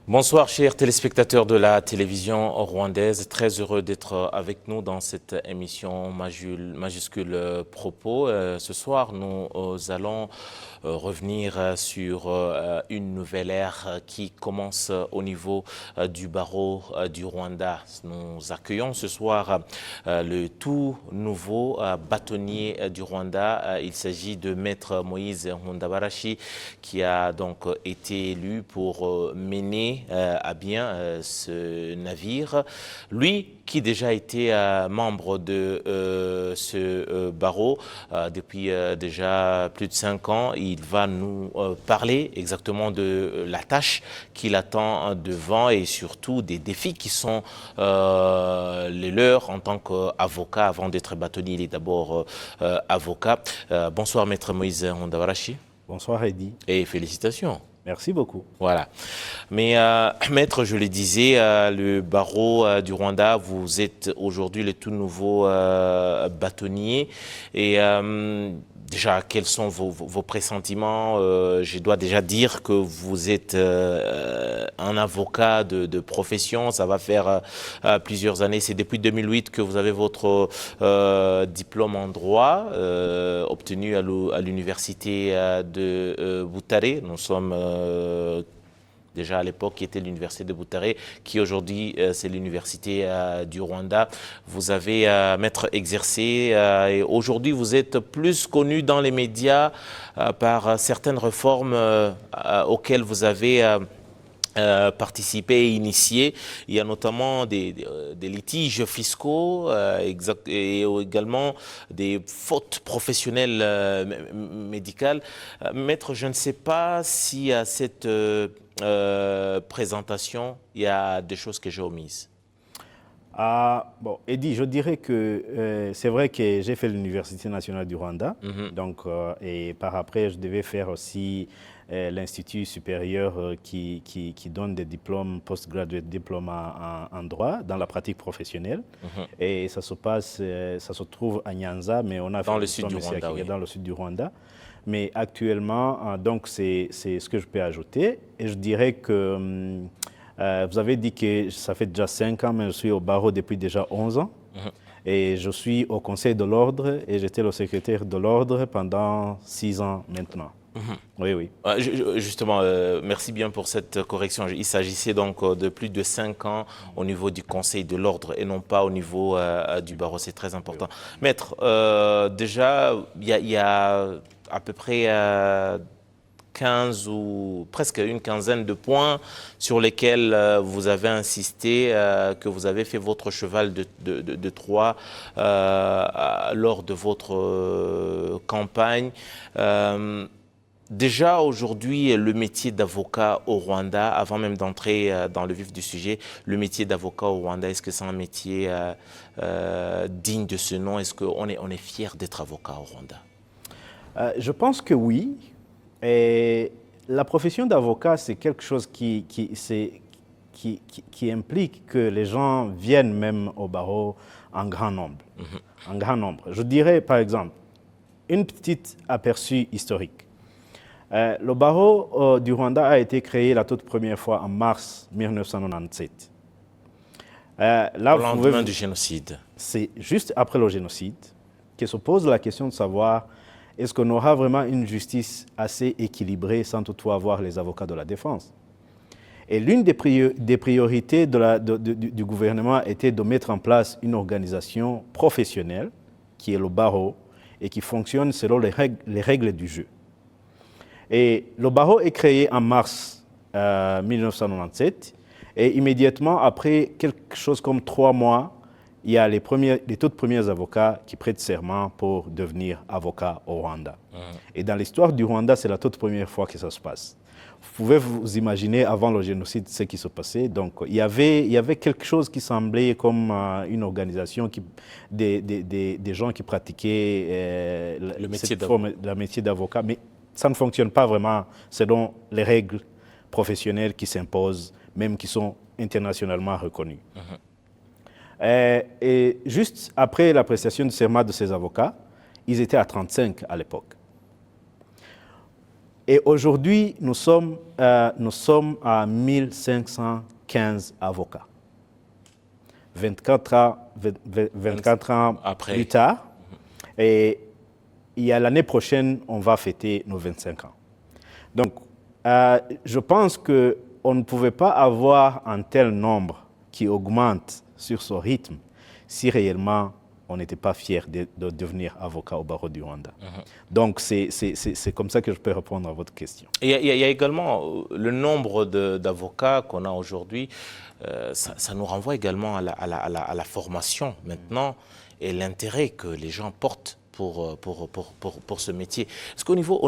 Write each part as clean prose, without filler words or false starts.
Bonsoir chers téléspectateurs de la télévision rwandaise, très heureux d'être avec nous dans cette émission majuscule propos. Ce soir, nous allons revenir sur une nouvelle ère qui commence au niveau du barreau du Rwanda. Nous accueillons ce soir le tout nouveau bâtonnier du Rwanda. Il s'agit de Maître Moïse Nkundabarashi qui a donc été élu pour mener à bien ce navire. Lui qui déjà été membre de ce barreau depuis déjà plus de 5 ans, il va nous parler exactement de la tâche qu'il attend devant et surtout des défis qui sont les leurs en tant qu'avocat. Avant d'être bâtonnier, il est d'abord avocat. Bonsoir Maître Moïse Nkundabarashi. Bonsoir Eddy. Et félicitations. Merci beaucoup. Voilà. Mais Maître, je le disais, le barreau du Rwanda, vous êtes aujourd'hui le tout nouveau bâtonnier. Et déjà, quels sont vos pressentiments? Je dois déjà dire que vous êtes un avocat de profession. Ça va faire plusieurs années. C'est depuis 2008 que vous avez votre diplôme en droit obtenu à l'université de Butare. Nous sommes déjà à l'époque qui était l'université de Butare, qui aujourd'hui c'est l'université du Rwanda. Vous avez maître exercé et aujourd'hui vous êtes plus connu dans les médias par certaines réformes auxquelles vous avez participé et initié. Il y a notamment des litiges fiscaux et également des fautes professionnelles médicales. Maître, je ne sais pas si à cette présentation, il y a des choses que j'ai omises. Bon, Eddy, je dirais que c'est vrai que j'ai fait l'Université nationale du Rwanda, donc, et par après, je devais faire aussi l'Institut supérieur qui donne des diplômes, postgraduate diplômes en droit dans la pratique professionnelle. Et ça se passe, ça se trouve à Nyanza, mais on a fait dans le sud du Rwanda, oui. Dans le sud du Rwanda. Mais actuellement, donc c'est ce que je peux ajouter. Et je dirais que vous avez dit que ça fait déjà 5 ans, mais je suis au barreau depuis déjà 11 ans. Et je suis au Conseil de l'Ordre et j'étais le secrétaire de l'Ordre pendant 6 ans maintenant. Oui, oui. Justement, merci bien pour cette correction. Il s'agissait donc de plus de 5 ans au niveau du Conseil de l'Ordre et non pas au niveau du barreau. C'est très important. Maître, déjà, il y a à peu près 15 ou presque une quinzaine de points sur lesquels vous avez insisté, que vous avez fait votre cheval de Troie lors de votre campagne. Déjà aujourd'hui, le métier d'avocat au Rwanda, avant même d'entrer dans le vif du sujet, le métier d'avocat au Rwanda, est-ce que c'est un métier digne de ce nom? Est-ce qu'on est fier d'être avocat au Rwanda? Je pense que oui. Et la profession d'avocat, c'est quelque chose qui implique que les gens viennent même au barreau en grand nombre. En grand nombre. Je dirais, par exemple, une petite aperçu historique. Le barreau du Rwanda a été créé la toute première fois en mars 1997. Au lendemain du génocide. C'est juste après le génocide que se pose la question de savoir est-ce qu'on aura vraiment une justice assez équilibrée sans toutefois avoir les avocats de la défense? Et l'une des priorités du gouvernement était de mettre en place une organisation professionnelle qui est le barreau et qui fonctionne selon les règles du jeu. Et le barreau est créé en mars 1997 et immédiatement après quelque chose comme 3 mois, il y a les toutes premiers avocats qui prêtent serment pour devenir avocat au Rwanda. Et dans l'histoire du Rwanda, c'est la toute première fois que ça se passe. Vous pouvez vous imaginer avant le génocide ce qui se passait. Donc il y avait quelque chose qui semblait comme une organisation, des gens qui pratiquaient le métier d'avocat. Mais ça ne fonctionne pas vraiment selon les règles professionnelles qui s'imposent, même qui sont internationalement reconnues. Et juste après la prestation de serment de ces avocats, ils étaient à 35 à l'époque. Et aujourd'hui, nous sommes à 1515 avocats. 24 ans Après. plus tard. Et l'année prochaine, on va fêter nos 25 ans. Donc, je pense qu'on ne pouvait pas avoir un tel nombre qui augmente sur ce rythme si réellement on n'était pas fier de devenir avocat au barreau du Rwanda. Donc, c'est comme ça que je peux répondre à votre question. Il y a également le nombre d'avocats qu'on a aujourd'hui. Ça nous renvoie également à la formation maintenant et l'intérêt que les gens portent pour ce métier. Est-ce qu'au niveau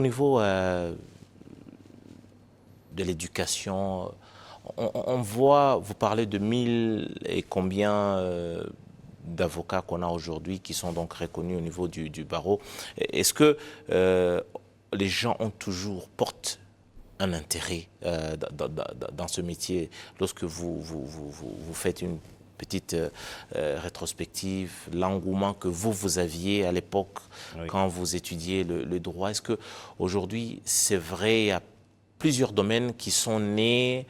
de l'éducation, on voit, vous parlez de 1000 et combien d'avocats qu'on a aujourd'hui qui sont donc reconnus au niveau du barreau. Est-ce que les gens portent un intérêt dans ce métier lorsque vous faites une petite rétrospective, l'engouement que vous aviez à l'époque quand vous étudiez le droit? Est-ce qu'aujourd'hui, c'est vrai, il y a plusieurs domaines qui sont nés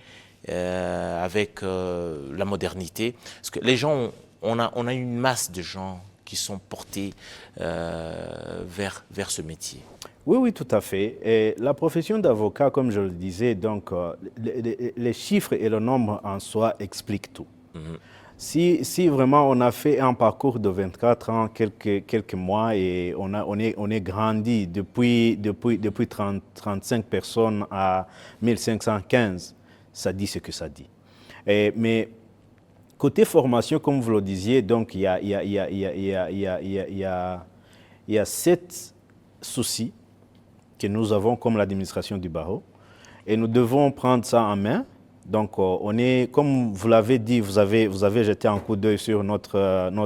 avec la modernité? Parce que les gens, on a une masse de gens qui sont portés vers ce métier. Oui, tout à fait. Et la profession d'avocat, comme je le disais, donc, les chiffres et le nombre en soi expliquent tout. Si vraiment on a fait un parcours de 24 ans, quelques mois, et on est grandi depuis 35 personnes à 1515, ça dit ce que ça dit. Mais côté formation, comme vous le disiez, donc il y a 7 soucis que nous avons comme l'administration du barreau, et nous devons prendre ça en main. Donc, on est, comme vous l'avez dit, vous avez jeté un coup d'œil sur notre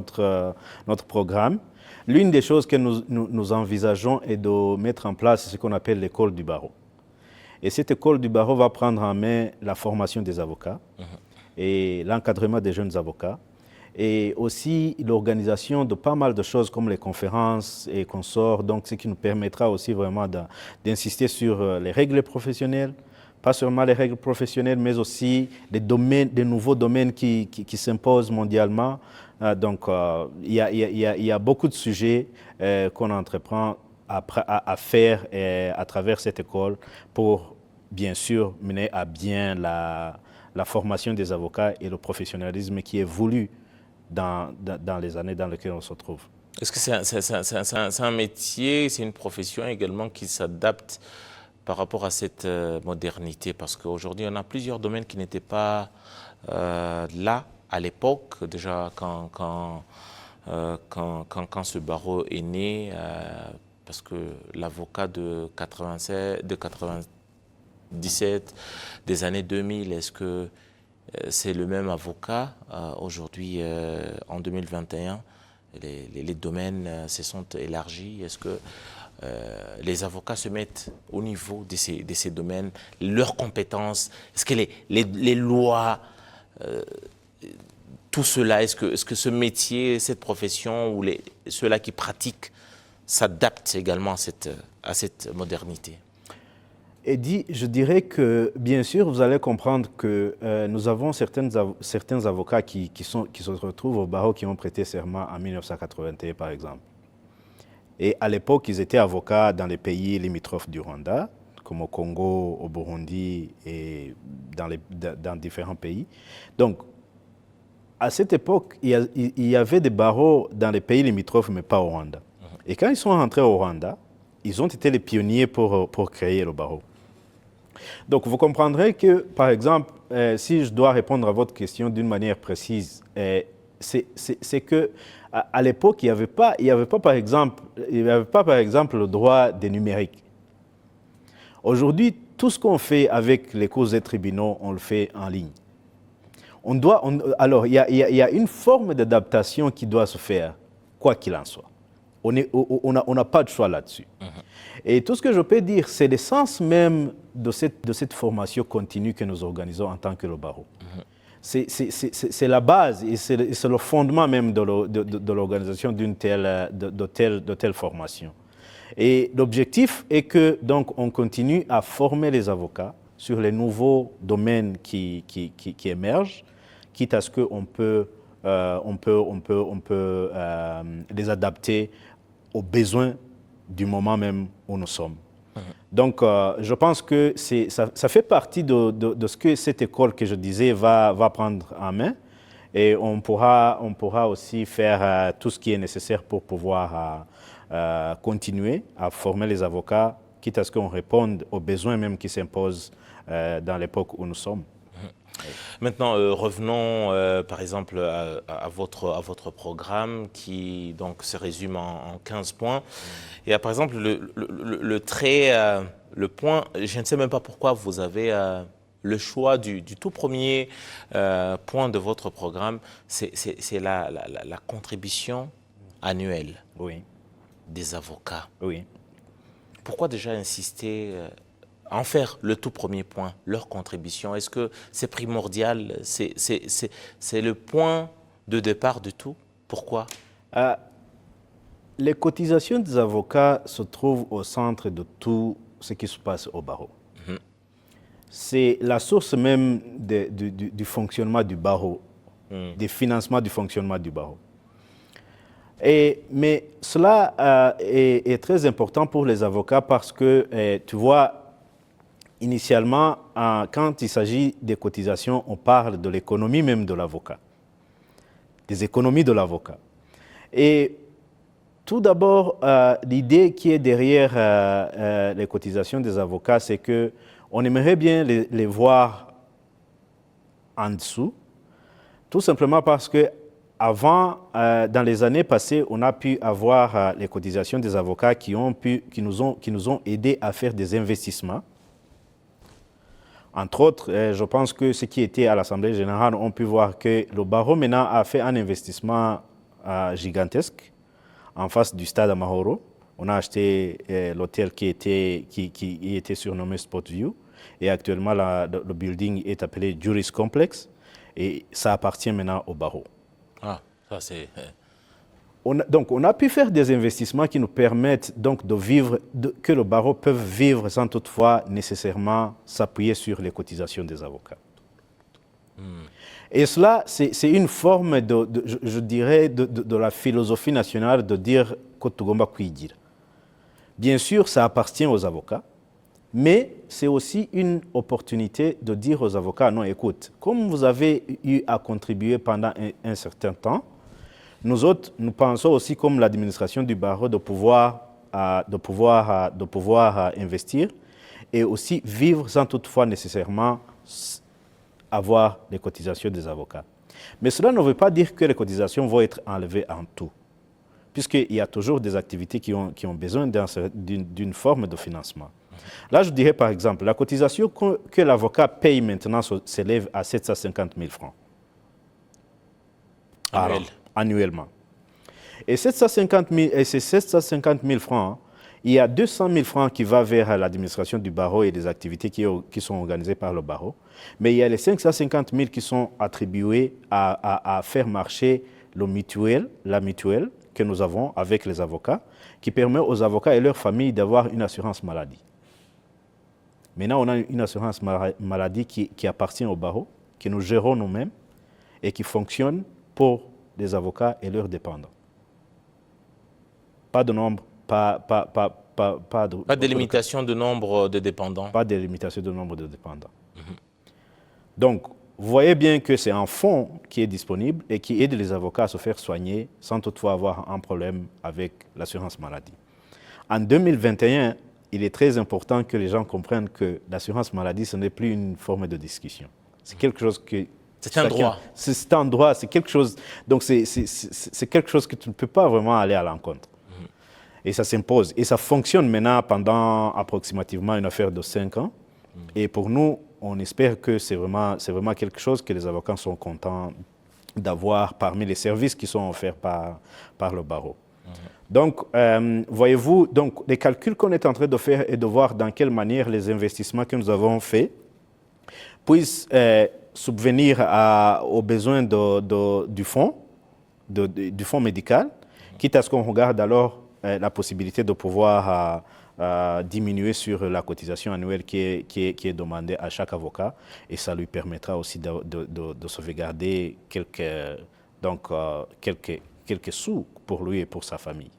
programme. L'une des choses que nous envisageons est de mettre en place ce qu'on appelle l'école du barreau. Et cette école du barreau va prendre en main la formation des avocats et l'encadrement des jeunes avocats, et aussi l'organisation de pas mal de choses comme les conférences et consorts, donc ce qui nous permettra aussi vraiment d'insister sur les règles professionnelles, pas seulement les règles professionnelles, mais aussi des nouveaux domaines qui s'imposent mondialement. Donc, il y a beaucoup de sujets qu'on entreprend à faire à travers cette école pour, bien sûr, mener à bien la formation des avocats et le professionnalisme qui est voulu dans les années dans lesquelles on se trouve. Est-ce que c'est un métier, c'est une profession également qui s'adapte par rapport à cette modernité? Parce qu'aujourd'hui, on a plusieurs domaines qui n'étaient pas là à l'époque, déjà quand ce barreau est né, parce que l'avocat de 97, des années 2000, est-ce que c'est le même avocat aujourd'hui en 2021? Les domaines se sont élargis. Est-ce que les avocats se mettent au niveau de ces domaines, leurs compétences? Est-ce que les lois, tout cela, est-ce que ce métier, cette profession, ou ceux-là qui pratiquent s'adaptent également à cette modernité? Eddy, je dirais que, bien sûr, vous allez comprendre que nous avons certains avocats qui se retrouvent au barreau qui ont prêté serment en 1981, par exemple. Et à l'époque, ils étaient avocats dans les pays limitrophes du Rwanda, comme au Congo, au Burundi et dans différents pays. Donc, à cette époque, il y avait des barreaux dans les pays limitrophes, mais pas au Rwanda. Et quand ils sont rentrés au Rwanda, ils ont été les pionniers pour créer le barreau. Donc, vous comprendrez que, par exemple, si je dois répondre à votre question d'une manière précise, c'est que à l'époque, il n'y avait pas, par exemple, le droit des numériques. Aujourd'hui, tout ce qu'on fait avec les causes et tribunaux, on le fait en ligne. Alors, il y a une forme d'adaptation qui doit se faire, quoi qu'il en soit. On n'a pas de choix là-dessus. Et tout ce que je peux dire, c'est l'essence même de cette formation continue que nous organisons en tant que le barreau. C'est la base et c'est le fondement même de l'organisation de telle formation. Et l'objectif est que donc on continue à former les avocats sur les nouveaux domaines qui émergent, quitte à ce qu'on peut, les adapter aux besoins du moment même où nous sommes. Donc, je pense que ça fait partie de ce que cette école que je disais va prendre en main. Et on pourra aussi faire tout ce qui est nécessaire pour pouvoir continuer à former les avocats, quitte à ce qu'on réponde aux besoins même qui s'imposent dans l'époque où nous sommes. Maintenant, revenons par exemple à votre programme qui donc, se résume en 15 points. Et par exemple, le point, je ne sais même pas pourquoi vous avez le choix du tout premier point de votre programme, c'est la contribution annuelle des avocats. Oui. Pourquoi déjà insister en faire le tout premier point, leur contribution? Est-ce que c'est primordial? C'est le point de départ de tout? Pourquoi? Les cotisations des avocats se trouvent au centre de tout ce qui se passe au barreau. C'est la source même du fonctionnement du barreau, des financements du fonctionnement du barreau. Mais cela est très important pour les avocats parce que, tu vois, initialement, quand il s'agit des cotisations, on parle de l'économie même de l'avocat, des économies de l'avocat. Et tout d'abord, l'idée qui est derrière les cotisations des avocats, c'est qu'on aimerait bien les voir en dessous, tout simplement parce que avant, dans les années passées, on a pu avoir les cotisations des avocats qui nous ont aidés à faire des investissements. Entre autres, je pense que ceux qui étaient à l'Assemblée générale ont pu voir que le barreau maintenant a fait un investissement gigantesque en face du stade Amahoro. On a acheté l'hôtel qui était surnommé Spotview et actuellement le building est appelé Juris Complex et ça appartient maintenant au barreau. Ah, ça c'est... Donc, on a pu faire des investissements qui nous permettent donc de vivre, que le barreau peut vivre sans toutefois nécessairement s'appuyer sur les cotisations des avocats. Et cela, c'est une forme, je dirais, de la philosophie nationale de dire Kotugomba Kwigira. Bien sûr, ça appartient aux avocats, mais c'est aussi une opportunité de dire aux avocats, non, écoute, comme vous avez eu à contribuer pendant un certain temps, nous autres, nous pensons aussi comme l'administration du barreau de pouvoir investir et aussi vivre sans toutefois nécessairement avoir les cotisations des avocats. Mais cela ne veut pas dire que les cotisations vont être enlevées en tout, puisqu'il y a toujours des activités qui ont besoin d'une forme de financement. Là, je dirais par exemple, la cotisation que l'avocat paye maintenant s'élève à 750 000 francs. Annuellement. Et ces 750 000 francs, il y a 200 000 francs qui vont vers l'administration du barreau et des activités qui sont organisées par le barreau. Mais il y a les 550 000 qui sont attribués à faire marcher la mutuelle que nous avons avec les avocats, qui permet aux avocats et leurs familles d'avoir une assurance maladie. Maintenant, on a une assurance maladie qui appartient au barreau, que nous gérons nous-mêmes et qui fonctionne pour des avocats et leurs dépendants. Pas de nombre, pas de limitation de nombre de dépendants. Pas de limitation de nombre de dépendants. Donc, vous voyez bien que c'est un fonds qui est disponible et qui aide les avocats à se faire soigner sans toutefois avoir un problème avec l'assurance maladie. En 2021, il est très important que les gens comprennent que l'assurance maladie, ce n'est plus une forme de discussion. C'est quelque chose que... C'est un droit. C'est un droit, c'est quelque chose... Donc, c'est quelque chose que tu ne peux pas vraiment aller à l'encontre. Et ça s'impose. Et ça fonctionne maintenant pendant approximativement une affaire de 5 ans. Et pour nous, on espère que c'est vraiment quelque chose que les avocats sont contents d'avoir parmi les services qui sont offerts par le barreau. Donc, voyez-vous, donc, les calculs qu'on est en train de faire et de voir dans quelle manière les investissements que nous avons faits puissent subvenir aux besoins du fonds médical, quitte à ce qu'on regarde alors la possibilité de pouvoir diminuer sur la cotisation annuelle qui est demandée à chaque avocat, et ça lui permettra aussi de sauvegarder quelques sous pour lui et pour sa famille.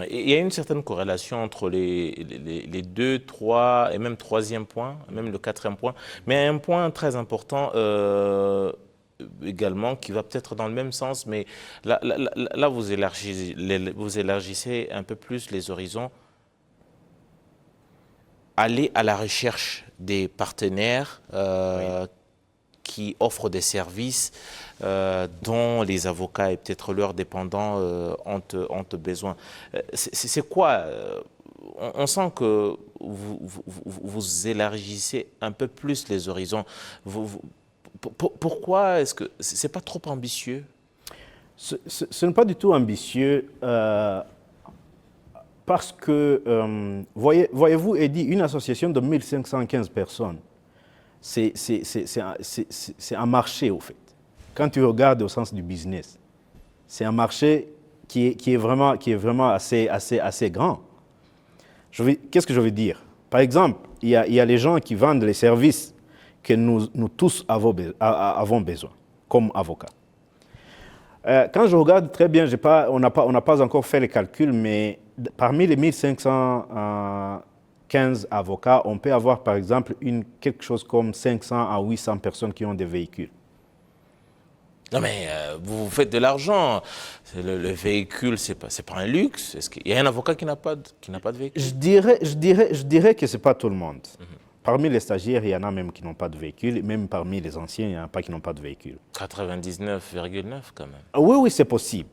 Il y a une certaine corrélation entre les deux, trois et même troisième point, même le quatrième point, mais un point très important également qui va peut-être dans le même sens, mais là vous élargissez un peu plus les horizons. Aller à la recherche des partenaires qui offrent des services dont les avocats et peut-être leurs dépendants ont besoin. C'est quoi on sent que vous élargissez un peu plus les horizons. Pourquoi est-ce que c'est pas trop ambitieux? Ce n'est pas du tout ambitieux parce que, voyez-vous, Eddy, une association de 1515 personnes, c'est un marché, au fait. Quand tu regardes au sens du business, c'est un marché qui est vraiment assez grand. Qu'est-ce que je veux dire? Par exemple, il y a les gens qui vendent les services que nous tous avons besoin, comme avocats. Quand je regarde très bien, on n'a pas encore fait les calculs, mais parmi les 1515 avocats, on peut avoir par exemple quelque chose comme 500 à 800 personnes qui ont des véhicules. Non mais vous faites de l'argent. Le véhicule, c'est pas un luxe. Est-ce qu'il y a un avocat qui n'a pas de véhicule? Je dirais que c'est pas tout le monde. Parmi les stagiaires, il y en a même qui n'ont pas de véhicule. Même parmi les anciens, il y en a pas qui n'ont pas de véhicule. 99,9 quand même. Oui, c'est possible.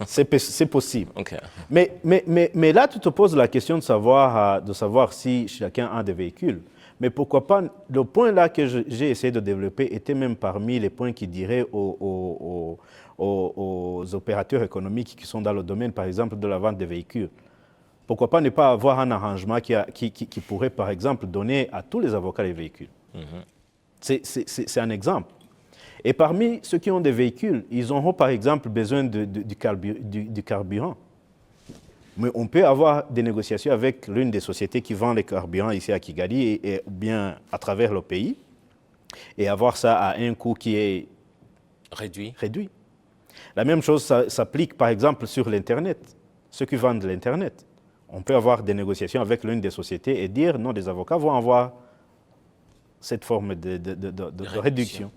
c'est possible. Okay. Mais là, tu te poses la question de savoir si chacun a des véhicules. Mais pourquoi pas, le point là que j'ai essayé de développer était même parmi les points qui diraient aux opérateurs économiques qui sont dans le domaine, par exemple, de la vente de véhicules. Pourquoi pas ne pas avoir un arrangement qui pourrait, par exemple, donner à tous les avocats les véhicules. C'est un exemple. Et parmi ceux qui ont des véhicules, ils auront, par exemple, besoin du carburant. Mais on peut avoir des négociations avec l'une des sociétés qui vend les carburants ici à Kigali et bien à travers le pays et avoir ça à un coût qui est réduit. La même chose s'applique par exemple sur l'Internet, ceux qui vendent l'Internet. On peut avoir des négociations avec l'une des sociétés et dire non, les avocats vont avoir cette forme de réduction.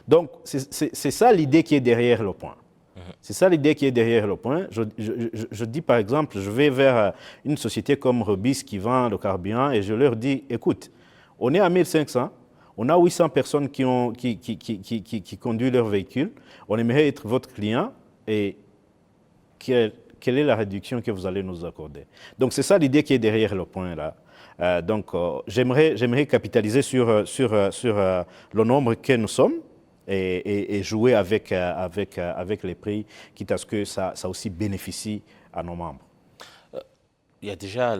Donc c'est ça l'idée qui est derrière le point. C'est ça l'idée qui est derrière le point. Je dis par exemple, je vais vers une société comme Rebis qui vend le carburant et je leur dis, écoute, on est à 1500, on a 800 personnes qui conduisent leur véhicule, on aimerait être votre client et quelle est la réduction que vous allez nous accorder? Donc c'est ça l'idée qui est derrière le point là. Donc j'aimerais capitaliser sur le nombre que nous sommes. Et jouer avec les prix, quitte à ce que ça aussi bénéficie à nos membres. Il y a déjà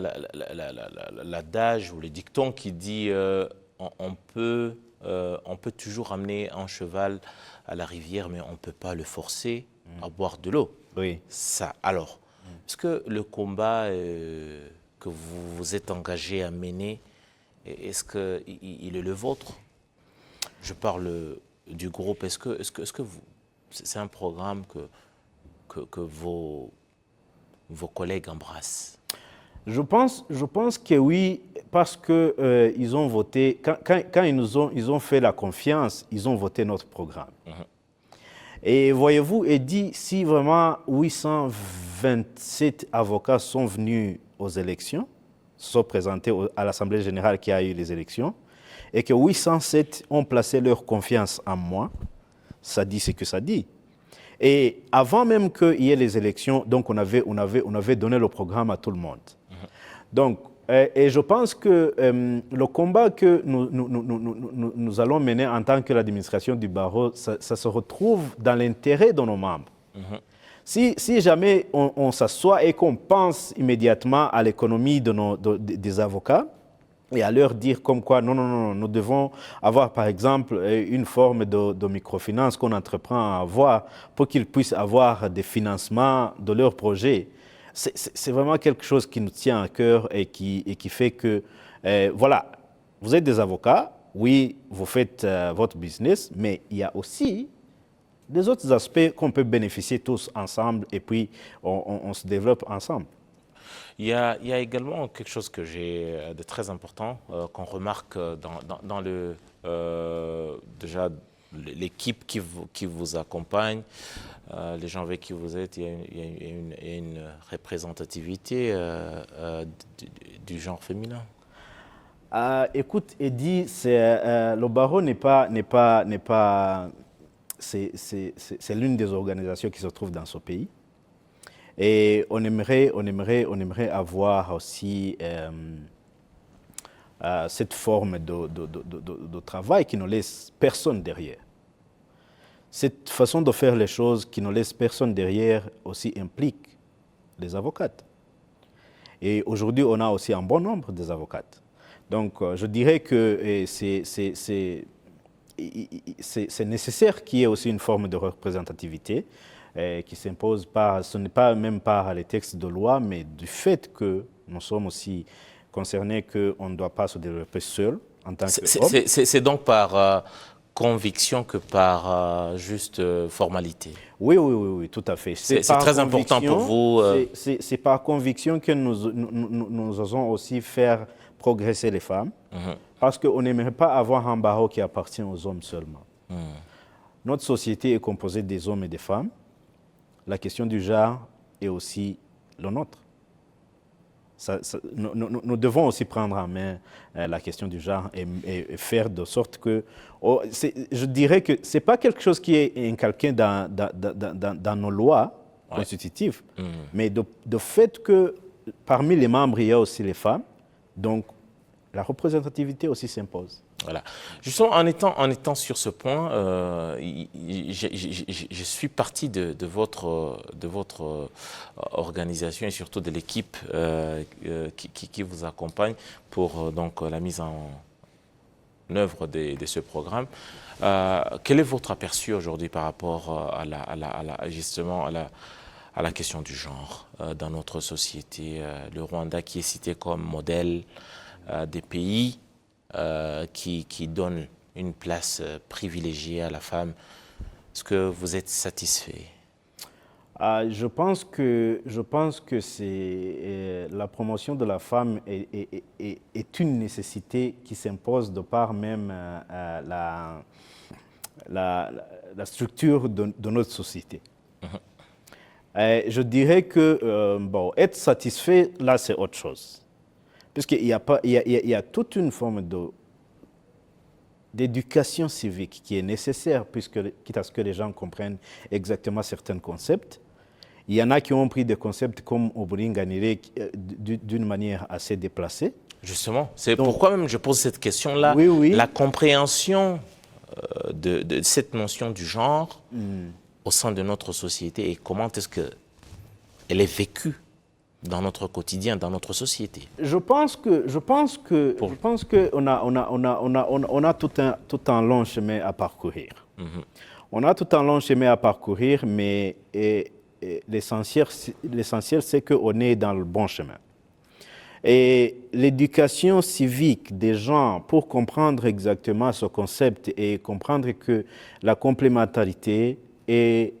l'adage ou le dicton qui dit on peut toujours amener un cheval à la rivière, mais on ne peut pas le forcer à boire de l'eau. Oui. Ça, alors, est-ce que le combat que vous vous êtes engagé à mener, est-ce qu'il est le vôtre? Je parle du groupe. Est-ce que c'est un programme que vos collègues embrassent? Je pense que oui, parce que ils ont voté, quand ils ont fait la confiance, ils ont voté notre programme. Et voyez-vous, Eddy, si vraiment 827 avocats sont venus aux élections, se sont présentés à l'Assemblée générale qui a eu les élections, et que 807 ont placé leur confiance en moi, ça dit ce que ça dit. Et avant même qu'il y ait les élections, donc on avait donné le programme à tout le monde. Donc, et je pense que le combat que nous allons mener en tant que l'administration du barreau, ça se retrouve dans l'intérêt de nos membres. Si jamais on s'assoit et qu'on pense immédiatement à l'économie des avocats, et à leur dire comme quoi, non, nous devons avoir par exemple une forme de microfinance qu'on entreprend à avoir pour qu'ils puissent avoir des financements de leurs projets. c'est vraiment quelque chose qui nous tient à cœur et qui fait que, voilà, vous êtes des avocats, oui, vous faites votre business, mais il y a aussi des autres aspects qu'on peut bénéficier tous ensemble et puis on se développe ensemble. Il y a également quelque chose que j'ai de très important qu'on remarque dans déjà l'équipe qui vous accompagne, les gens avec qui vous êtes, il y a une représentativité du genre féminin. Écoute, Eddy, le barreau c'est l'une des organisations qui se trouve dans ce pays. Et on aimerait avoir aussi cette forme de travail qui ne laisse personne derrière. Cette façon de faire les choses qui ne laisse personne derrière aussi implique les avocates. Et aujourd'hui, on a aussi un bon nombre des avocates. Donc, je dirais que c'est nécessaire qu'il y ait aussi une forme de représentativité qui s'impose par, ce n'est pas même par les textes de loi, mais du fait que nous sommes aussi concernés qu'on ne doit pas se développer seul en tant qu'homme. C'est donc par conviction que par juste formalité. Oui, tout à fait. C'est très important pour vous. C'est par conviction que nous osons aussi faire progresser les femmes, parce qu'on n'aimerait pas avoir un barreau qui appartient aux hommes seulement. Notre société est composée des hommes et des femmes. La question du genre est aussi le nôtre. Nous devons aussi prendre en main la question du genre et faire de sorte que... je dirais que ce n'est pas quelque chose qui est incalqué dans nos lois constitutives, mais de fait que parmi les membres, il y a aussi les femmes. Donc, la représentativité aussi s'impose. Voilà. Justement, en étant sur ce point, je suis partie de votre organisation et surtout de l'équipe qui vous accompagne pour donc la mise en œuvre de ce programme. Quel est votre aperçu aujourd'hui par rapport justement à la question du genre dans notre société? Le Rwanda qui est cité comme modèle des pays qui donnent une place privilégiée à la femme. Est-ce que vous êtes satisfait? Je pense que la promotion de la femme est une nécessité qui s'impose de par même la structure de notre société. Je dirais que être satisfait, là, c'est autre chose. Puisqu'il y a toute une forme d'éducation civique qui est nécessaire, quitte à ce que les gens comprennent exactement certains concepts. Il y en a qui ont pris des concepts comme Oburinganire d'une manière assez déplacée. Justement, c'est pourquoi même je pose cette question-là. Oui. La compréhension de cette notion du genre au sein de notre société et comment est-ce qu'elle est vécue dans notre quotidien, dans notre société. Je pense que on a tout un long chemin à parcourir. On a tout un long chemin à parcourir, mais l'essentiel, c'est qu'on est dans le bon chemin. Et l'éducation civique des gens pour comprendre exactement ce concept et comprendre que la complémentarité et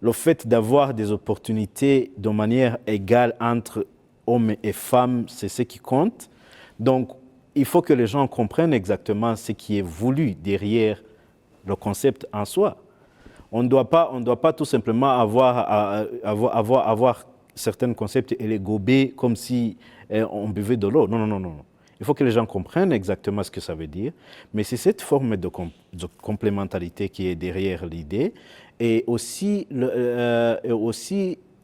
le fait d'avoir des opportunités de manière égale entre hommes et femmes, c'est ce qui compte. Donc, il faut que les gens comprennent exactement ce qui est voulu derrière le concept en soi. On ne doit pas tout simplement avoir certains concepts et les gober comme si on buvait de l'eau. Non. Il faut que les gens comprennent exactement ce que ça veut dire. Mais c'est cette forme de complémentarité qui est derrière l'idée. Et aussi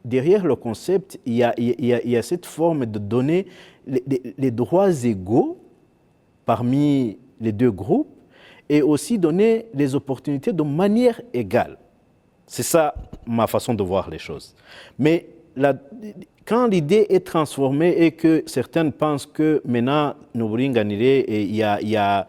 derrière le concept, il y a cette forme de donner les droits égaux parmi les deux groupes et aussi donner les opportunités de manière égale. C'est ça ma façon de voir les choses. Mais quand l'idée est transformée et que certaines pensent que maintenant, et il y a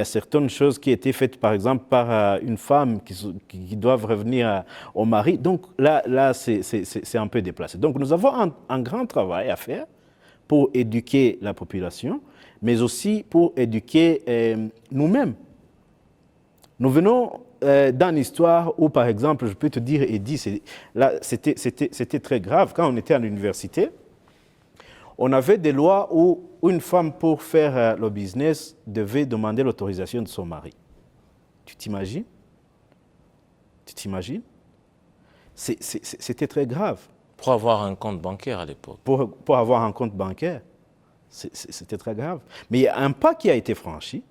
certaines choses qui étaient faites, par exemple, par une femme qui doivent revenir au mari. Donc là c'est un peu déplacé. Donc nous avons un grand travail à faire pour éduquer la population, mais aussi pour éduquer nous-mêmes. Nous venons dans l'histoire où, par exemple, je peux te dire, Eddy, c'était très grave. Quand on était à l'université, on avait des lois où une femme, pour faire le business, devait demander l'autorisation de son mari. Tu t'imagines? Tu t'imagines? C'était très grave. Pour avoir un compte bancaire à l'époque. Pour avoir un compte bancaire, c'était très grave. Mais il y a un pas qui a été franchi,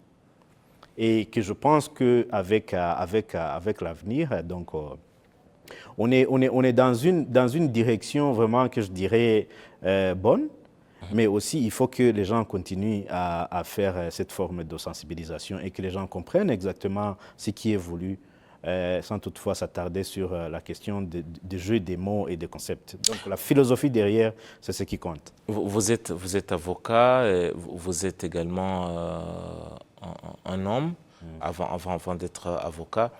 et que je pense qu'avec l'avenir, donc, on est dans une direction vraiment que je dirais bonne, mais aussi il faut que les gens continuent à faire cette forme de sensibilisation et que les gens comprennent exactement ce qui est voulu, sans toutefois s'attarder sur la question des jeux des mots et des concepts. Donc la philosophie derrière, c'est ce qui compte. Vous êtes avocat, et vous êtes également un homme avant d'être avocat.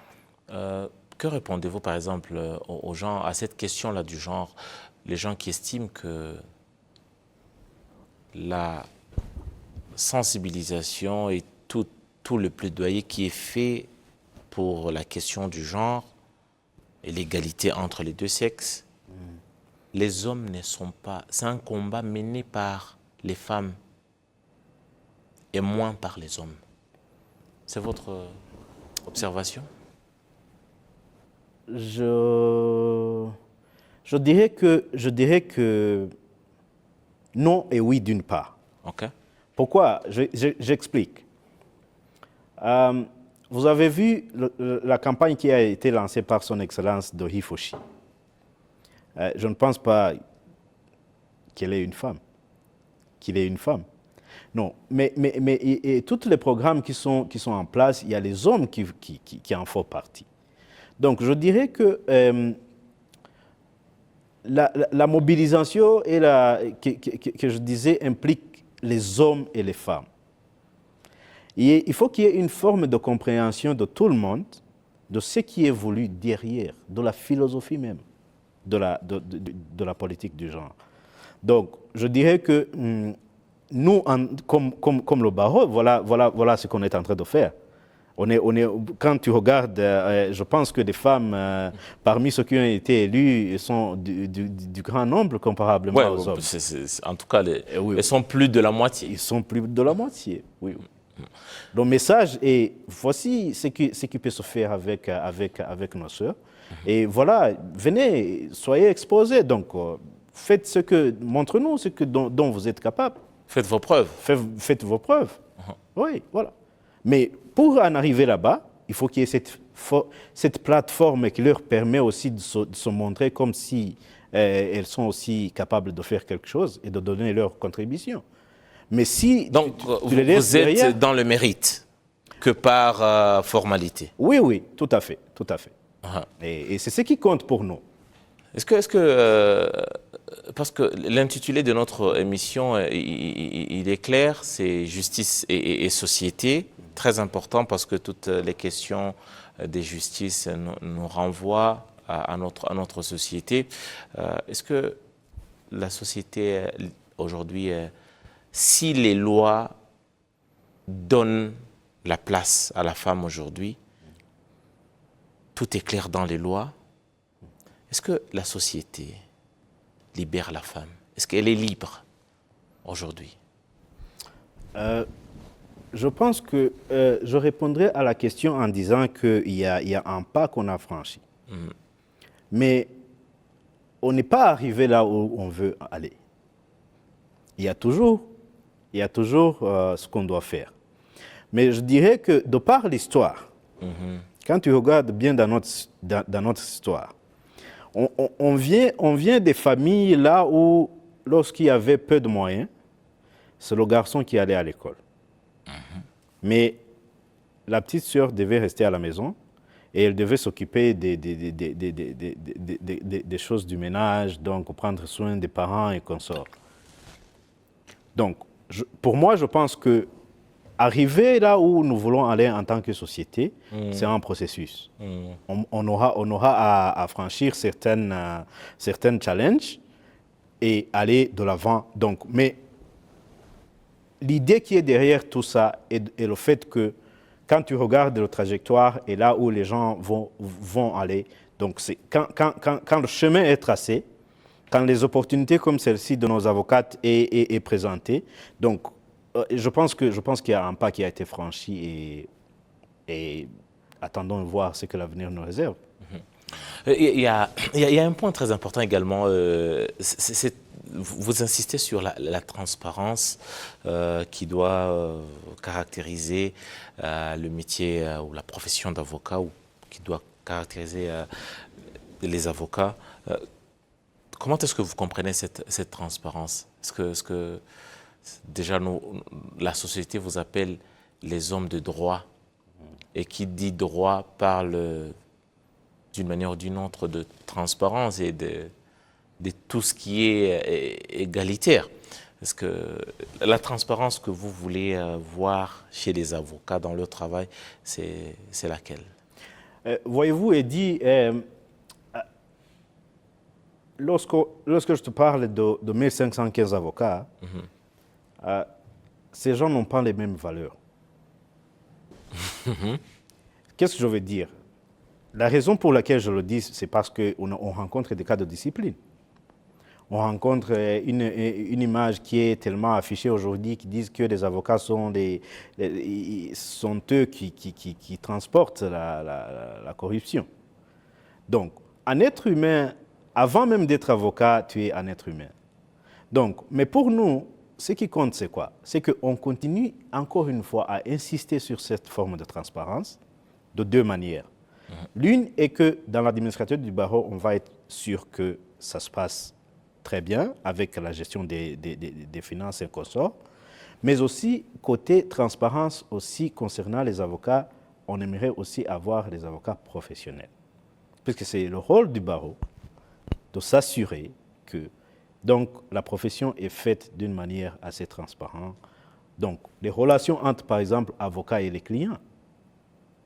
Que répondez-vous par exemple aux gens à cette question-là du genre, les gens qui estiment que la sensibilisation et tout le plaidoyer qui est fait pour la question du genre et l'égalité entre les deux sexes, les hommes ne sont pas... C'est un combat mené par les femmes et moins par les hommes. C'est votre observation? Je dirais que non et oui d'une part. Ok. Pourquoi? J'explique. Vous avez vu la campagne qui a été lancée par son Excellence Dohi Foshi. Je ne pense pas qu'elle est une femme, qu'il est une femme. Non, mais et tous les programmes qui sont en place, il y a les hommes qui en font partie. Donc je dirais que la mobilisation que je disais implique les hommes et les femmes. Et il faut qu'il y ait une forme de compréhension de tout le monde de ce qui est voulu derrière, de la philosophie même de la politique du genre. Donc je dirais que nous, comme le barreau, voilà ce qu'on est en train de faire. Quand tu regardes, je pense que des femmes, parmi ceux qui ont été élus, sont du grand nombre comparablement aux hommes. En tout cas, oui. Elles sont plus de la moitié. Ils sont plus de la moitié, oui. Le message est, voici ce qui peut se faire avec nos sœurs. Et voilà, venez, soyez exposés. Donc, faites montrez-nous dont vous êtes capable. Faites vos preuves. Faites vos preuves. Oui, voilà. Mais pour en arriver là-bas, il faut qu'il y ait cette plateforme qui leur permet aussi de se montrer comme si elles sont aussi capables de faire quelque chose et de donner leur contribution. Mais si donc tu les laisses vous êtes derrière, dans le mérite que par formalité. Oui, tout à fait. Et c'est ce qui compte pour nous. Est-ce que parce que l'intitulé de notre émission, il est clair, c'est justice et société, très important parce que toutes les questions des justices nous renvoient à notre société. Est-ce que la société aujourd'hui, si les lois donnent la place à la femme aujourd'hui, tout est clair dans les lois, est-ce que la société libère la femme? Est-ce qu'elle est libre aujourd'hui? Je pense que je répondrai à la question en disant qu'il y a un pas qu'on a franchi. Mais on n'est pas arrivé là où on veut aller. Il y a toujours ce qu'on doit faire. Mais je dirais que de par l'histoire, quand tu regardes bien dans notre histoire, on vient des familles là où, lorsqu'il y avait peu de moyens, c'est le garçon qui allait à l'école. Mais la petite sœur devait rester à la maison et elle devait s'occuper des choses du ménage, donc prendre soin des parents et consorts. Donc, pour moi, je pense que arriver là où nous voulons aller en tant que société, c'est un processus. On aura à franchir certains challenges et aller de l'avant. Donc, mais l'idée qui est derrière tout ça est le fait que quand tu regardes la trajectoire et là où les gens vont aller, donc c'est quand le chemin est tracé, quand les opportunités comme celle-ci de nos avocates est présentée, donc je pense qu'il y a un pas qui a été franchi et attendons de voir ce que l'avenir nous réserve. Il y a un point très important également, vous insistez sur la transparence qui doit caractériser le métier ou la profession d'avocat ou qui doit caractériser les avocats. Comment est-ce que vous comprenez cette transparence? Est-ce que déjà la société vous appelle les hommes de droit et qui dit droit parle d'une manière ou d'une autre de transparence et de tout ce qui est égalitaire. Est-ce que la transparence que vous voulez voir chez les avocats dans leur travail, c'est laquelle? Voyez-vous, Eddy, lorsque je te parle de 1515 avocats, ces gens n'ont pas les mêmes valeurs. Qu'est-ce que je veux dire? La raison pour laquelle je le dis, c'est parce qu'on rencontre des cas de discipline. On rencontre une image qui est tellement affichée aujourd'hui qui disent que les avocats sont eux qui transportent la corruption. Donc, un être humain, avant même d'être avocat, tu es un être humain. Donc, mais pour nous, ce qui compte, c'est quoi? C'est qu'on continue encore une fois à insister sur cette forme de transparence de deux manières. L'une est que dans l'administrateur du barreau, on va être sûr que ça se passe très bien avec la gestion des finances et consorts, mais aussi côté transparence aussi concernant les avocats, on aimerait aussi avoir des avocats professionnels. Puisque c'est le rôle du barreau de s'assurer que donc, la profession est faite d'une manière assez transparente. Donc, les relations entre, par exemple, avocats et les clients,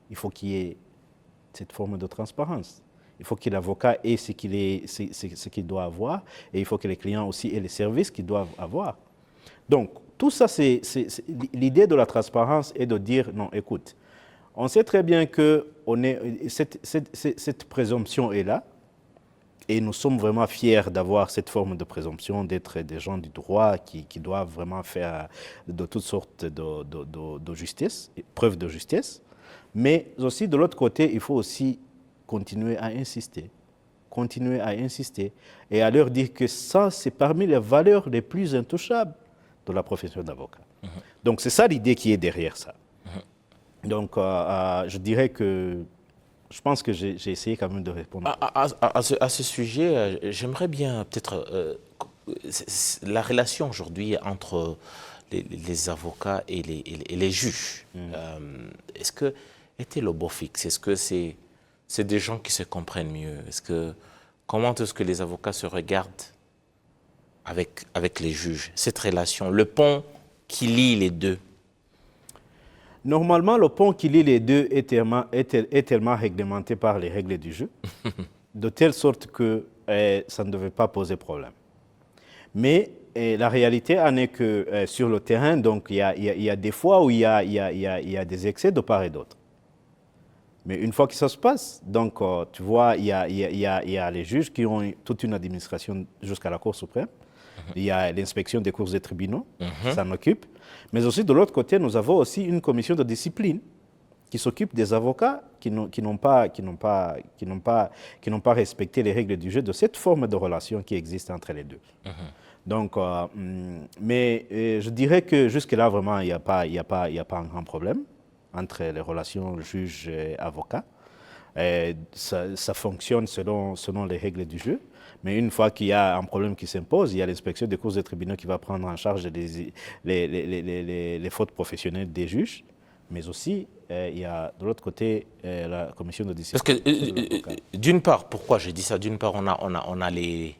il faut qu'il y ait cette forme de transparence. Il faut que l'avocat ait ce qu'il doit avoir et il faut que les clients aussi aient les services qu'ils doivent avoir. Donc, tout ça, l'idée de la transparence est de dire, non, écoute, on sait très bien que cette présomption est là et nous sommes vraiment fiers d'avoir cette forme de présomption, d'être des gens du droit qui doivent vraiment faire de toutes sortes de justice, preuve de justice. Mais aussi, de l'autre côté, il faut aussi continuer à insister et à leur dire que ça, c'est parmi les valeurs les plus intouchables de la profession d'avocat. Donc, c'est ça l'idée qui est derrière ça. Donc, je dirais que je pense que j'ai essayé quand même de répondre. À ce sujet, j'aimerais bien peut-être la relation aujourd'hui entre les avocats et les juges. Est-ce que était le beau fixe? Est-ce que c'est des gens qui se comprennent mieux? Comment est-ce que les avocats se regardent avec les juges? Cette relation, le pont qui lie les deux. Normalement, le pont qui lie les deux est tellement réglementé par les règles du jeu, de telle sorte que ça ne devait pas poser problème. Mais la réalité en est que sur le terrain, donc, il y a des fois où il y a des excès de part et d'autre. Mais une fois que ça se passe, donc tu vois, il y a les juges qui ont toute une administration jusqu'à la Cour suprême. Il y a l'inspection des cours et tribunaux, ça en occupe. Mais aussi, de l'autre côté, nous avons aussi une commission de discipline qui s'occupe des avocats qui n'ont pas respecté les règles du jeu de cette forme de relation qui existe entre les deux. Donc, mais je dirais que jusque-là, vraiment, il n'y a pas un grand problème entre les relations juge-avocat. Ça fonctionne selon les règles du jeu. Mais une fois qu'il y a un problème qui s'impose, il y a l'inspection des cours et tribunaux qui va prendre en charge les fautes professionnelles des juges. Mais aussi, il y a de l'autre côté la commission de Parce discipline. que, d'une part, pourquoi j'ai dit ça? D'une part, on a les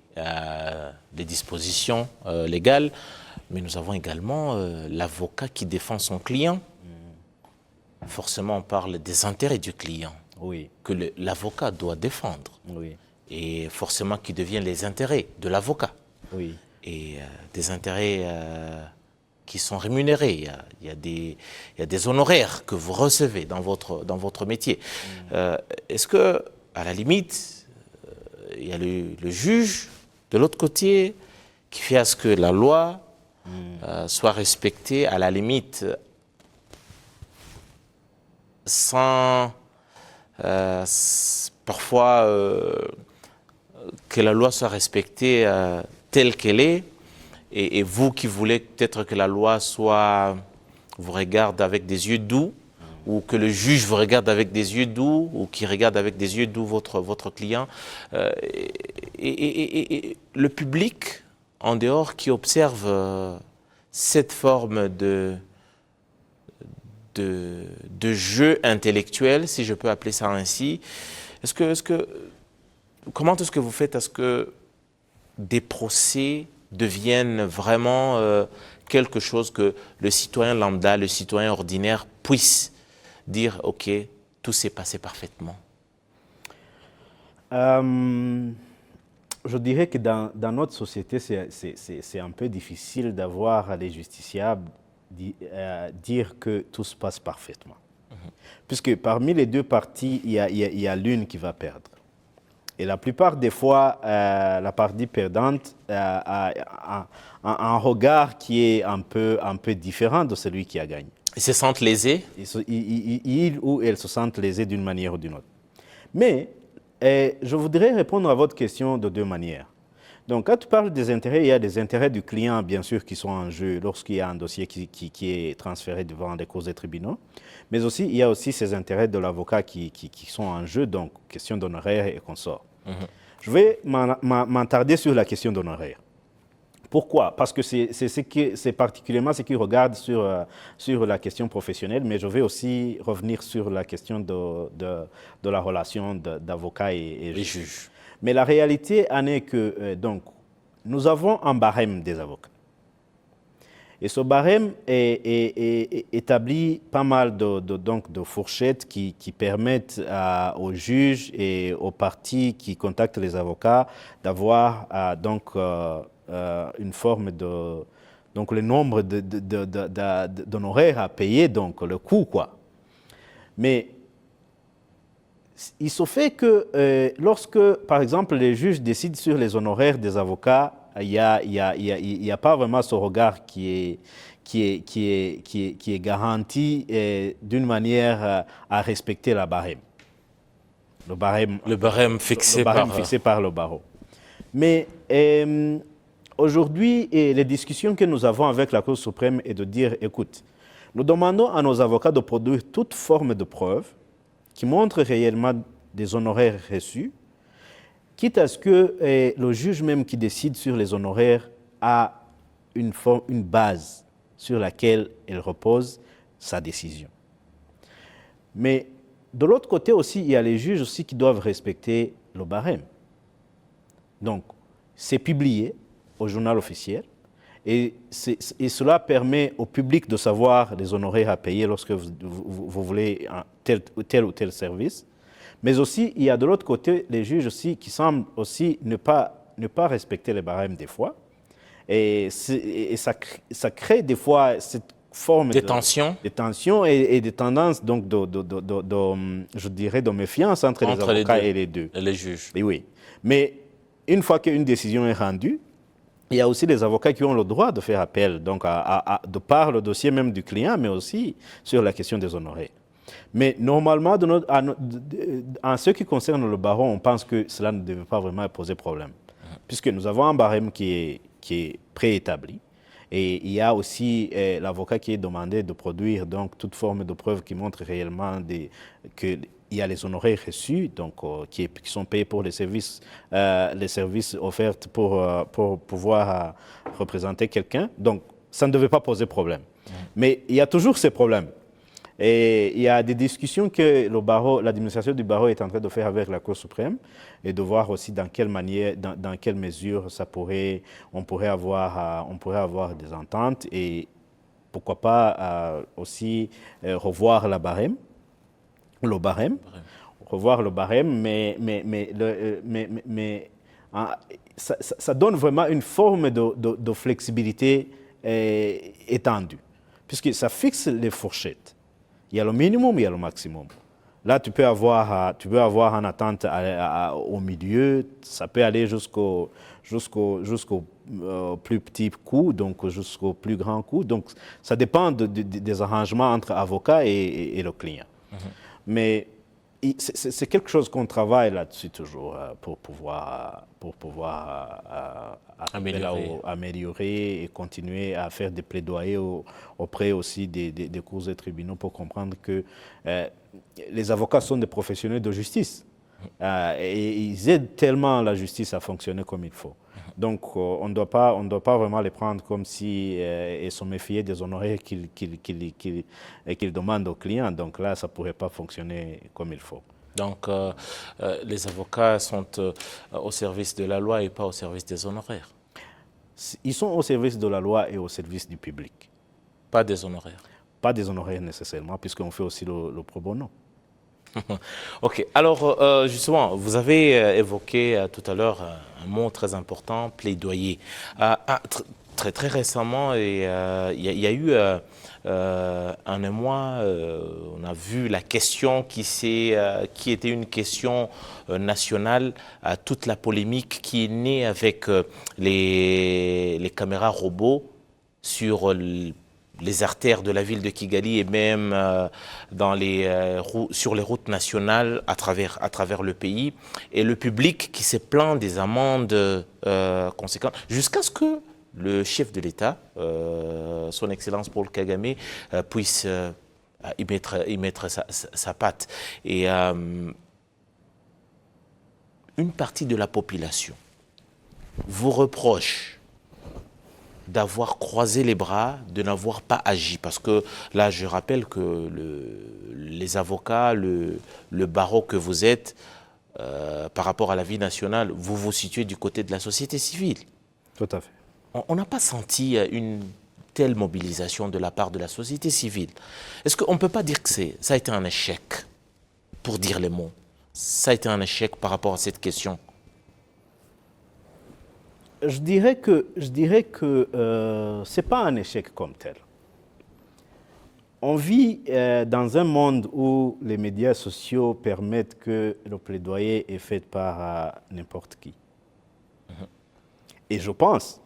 dispositions légales, mais nous avons également l'avocat qui défend son client. Forcément, on parle des intérêts du client, Oui, que l'avocat doit défendre, oui, et forcément qui deviennent les intérêts de l'avocat, oui. et des intérêts qui sont rémunérés. Il y a des honoraires que vous recevez dans votre métier. Est-ce que, à la limite, il y a le juge de l'autre côté qui fait à ce que la loi soit respectée, à la limite, sans parfois que la loi soit respectée telle qu'elle est, et vous qui voulez peut-être que la loi vous regarde avec des yeux doux, ou que le juge vous regarde avec des yeux doux, ou qui regarde avec des yeux doux votre client, et le public en dehors qui observe cette forme de jeu intellectuel, si je peux appeler ça ainsi. Comment est-ce que vous faites à ce que des procès deviennent vraiment quelque chose que le citoyen lambda, le citoyen ordinaire puisse dire, OK, tout s'est passé parfaitement? Je dirais que dans notre société, c'est un peu difficile d'avoir les justiciables dire que tout se passe parfaitement. Puisque parmi les deux parties, il y a l'une qui va perdre. Et la plupart des fois, la partie perdante a un regard qui est un peu différent de celui qui a gagné. Ils se sentent lésés? Il ou elle se sentent lésés d'une manière ou d'une autre. Mais je voudrais répondre à votre question de deux manières. Donc, quand tu parles des intérêts, il y a des intérêts du client, bien sûr, qui sont en jeu lorsqu'il y a un dossier qui est transféré devant les cours des tribunaux. Mais aussi, il y a aussi ces intérêts de l'avocat qui sont en jeu, donc question d'honoraires et consorts. Je vais m'attarder sur la question d'honoraires. Pourquoi? Parce que c'est particulièrement ce qui regarde sur la question professionnelle, mais je vais aussi revenir sur la question de la relation d'avocat et juge. Mais la réalité en est que donc, nous avons un barème des avocats. Et ce barème établit pas mal de fourchettes qui permettent aux juges et aux parties qui contactent les avocats d'avoir une forme de... Donc le nombre d'honoraires à payer, donc le coût, quoi. Mais il se fait que lorsque, par exemple, les juges décident sur les honoraires des avocats, il n'y a pas vraiment ce regard qui est garanti d'une manière à respecter la barème. Le barème fixé par le barreau. Mais aujourd'hui, les discussions que nous avons avec la Cour suprême est de dire, écoute, nous demandons à nos avocats de produire toute forme de preuve qui montre réellement des honoraires reçus, quitte à ce que le juge même qui décide sur les honoraires a une base sur laquelle il repose sa décision. Mais de l'autre côté aussi, il y a les juges aussi qui doivent respecter le barème. Donc, c'est publié au journal officiel et cela permet au public de savoir les honoraires à payer lorsque vous voulez tel ou tel service. Mais aussi, il y a de l'autre côté les juges aussi qui semblent aussi ne pas respecter les barèmes des fois. Et ça crée des fois cette forme de tensions et des tendances donc je dirais de méfiance entre les avocats et les deux. Et les juges. Et oui. Mais une fois qu'une décision est rendue, il y a aussi les avocats qui ont le droit de faire appel, donc de par le dossier même du client, mais aussi sur la question des honoraires. Mais normalement, en ce qui concerne le barreau, on pense que cela ne devait pas vraiment poser problème, puisque nous avons un barème qui est préétabli. Et il y a aussi l'avocat qui est demandé de produire donc toute forme de preuve qui montre réellement qu'il y a les honoraires reçus, donc qui sont payés pour les services offerts pour pouvoir représenter quelqu'un. Donc, ça ne devait pas poser problème. Mais il y a toujours ces problèmes. Et il y a des discussions que l'administration du barreau est en train de faire avec la Cour suprême et de voir aussi dans quelle manière, dans quelle mesure on pourrait avoir des ententes et pourquoi pas aussi revoir le barème, revoir le barème, mais ça donne vraiment une forme de flexibilité étendue, puisque ça fixe les fourchettes. Il y a le minimum, il y a le maximum. Là, tu peux avoir une attente au milieu, ça peut aller jusqu'au plus petit coût, donc jusqu'au plus grand coût. Donc, ça dépend des arrangements entre avocats et le client. Mais c'est quelque chose qu'on travaille là-dessus toujours pour pouvoir améliorer et continuer à faire des plaidoyers auprès aussi des cours et tribunaux pour comprendre que les avocats sont des professionnels de justice et ils aident tellement la justice à fonctionner comme il faut. Donc, on ne doit pas vraiment les prendre comme si ils se méfiaient des honoraires qu'ils demandent aux clients. Donc là, ça ne pourrait pas fonctionner comme il faut. Donc, les avocats sont au service de la loi et pas au service des honoraires. Ils sont au service de la loi et au service du public. Pas des honoraires. Pas des honoraires nécessairement, puisqu'on fait aussi le pro bono. Ok, alors justement, vous avez évoqué tout à l'heure un mot très important, plaidoyer. Très récemment, il y a eu un émoi, on a vu la question qui était une question nationale, toute la polémique qui est née avec les caméras robots sur les artères de la ville de Kigali et même sur les routes nationales à travers le pays. Et le public qui s'est plaint des amendes conséquentes, jusqu'à ce que le chef de l'État, son Excellence Paul Kagame, puisse y mettre sa patte. Et une partie de la population vous reproche d'avoir croisé les bras, de n'avoir pas agi. Parce que là, je rappelle que les avocats, le barreau que vous êtes, par rapport à la vie nationale, vous vous situez du côté de la société civile. Tout à fait. On n'a pas senti une telle mobilisation de la part de la société civile. Est-ce qu'on ne peut pas dire que ça a été un échec, pour dire les mots? Ça a été un échec par rapport à cette question? Je dirais que ce n'est pas un échec comme tel. On vit dans un monde où les médias sociaux permettent que le plaidoyer est fait par n'importe qui. Et je pense,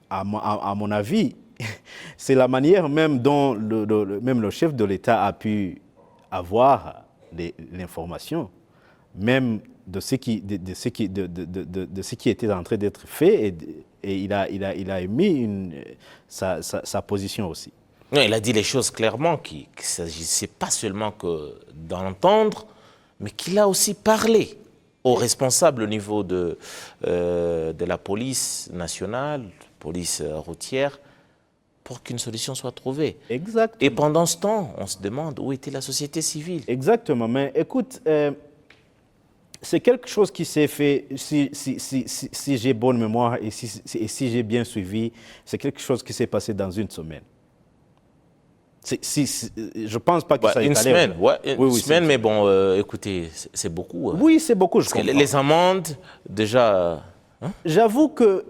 à mon avis, c'est la manière même dont même le chef de l'État a pu avoir l'information, même de ce qui était en train d'être fait, et il a émis sa position aussi. Non, il a dit les choses clairement, qu'il ne s'agissait pas seulement que d'entendre, mais qu'il a aussi parlé aux responsables au niveau de la police nationale, police routière, pour qu'une solution soit trouvée. Exactement. Et pendant ce temps, on se demande où était la société civile. Exactement, mais écoute, c'est quelque chose qui s'est fait, si j'ai bonne mémoire et si j'ai bien suivi, c'est quelque chose qui s'est passé dans une semaine. Je ne pense pas que ça ait une allé. Semaine, ouais, une semaine, mais bon, écoutez, c'est beaucoup. Oui, c'est beaucoup, je comprends. comprends. Les amendes, déjà... J'avoue que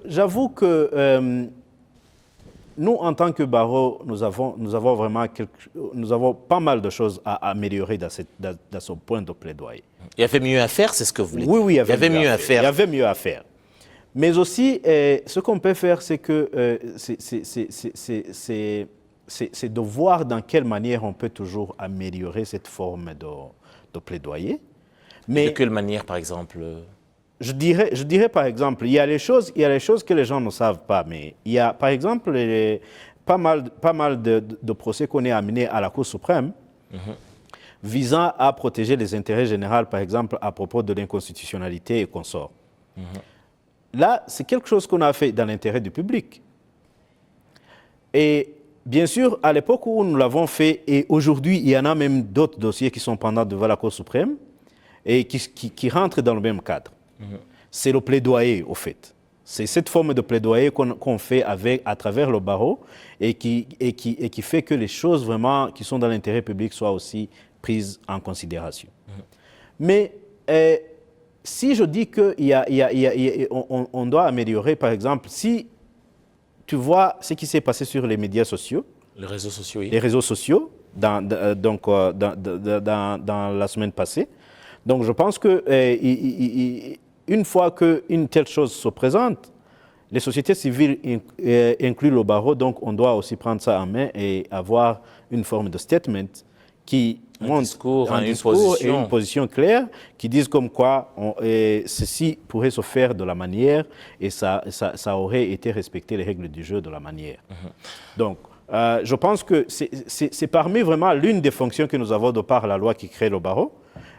nous, en tant que barreau, nous avons pas mal de choses à améliorer dans ce point de plaidoyer. Il y avait mieux à faire, c'est ce que vous voulez dire? Oui, il y avait mieux à faire. Il y avait mieux à faire. Mais aussi, ce qu'on peut faire, c'est que c'est de voir dans quelle manière on peut toujours améliorer cette forme de plaidoyer. Mais de quelle manière, par exemple? Je dirais par exemple, il y a les choses que les gens ne savent pas, mais il y a par exemple pas mal de procès qu'on est amené à la Cour suprême visant à protéger les intérêts généraux, par exemple à propos de l'inconstitutionnalité et consorts. Là, c'est quelque chose qu'on a fait dans l'intérêt du public. Et bien sûr, à l'époque où nous l'avons fait, et aujourd'hui, il y en a même d'autres dossiers qui sont pendant devant la Cour suprême et qui rentrent dans le même cadre. C'est le plaidoyer, au fait. C'est cette forme de plaidoyer qu'on fait à travers le barreau et qui fait que les choses vraiment qui sont dans l'intérêt public soient aussi prises en considération. Mais si je dis qu'on doit améliorer, par exemple, si tu vois ce qui s'est passé sur les médias sociaux, Les réseaux sociaux, oui. les réseaux sociaux dans la semaine passée, donc je pense que une fois qu'une telle chose se présente, les sociétés civiles incluent le barreau, donc on doit aussi prendre ça en main et avoir une forme de statement qui montre un discours et une position claire qui disent comme quoi ceci pourrait se faire de la manière et ça aurait été respecter les règles du jeu de la manière. Donc, je pense que c'est parmi vraiment l'une des fonctions que nous avons de par la loi qui crée le barreau.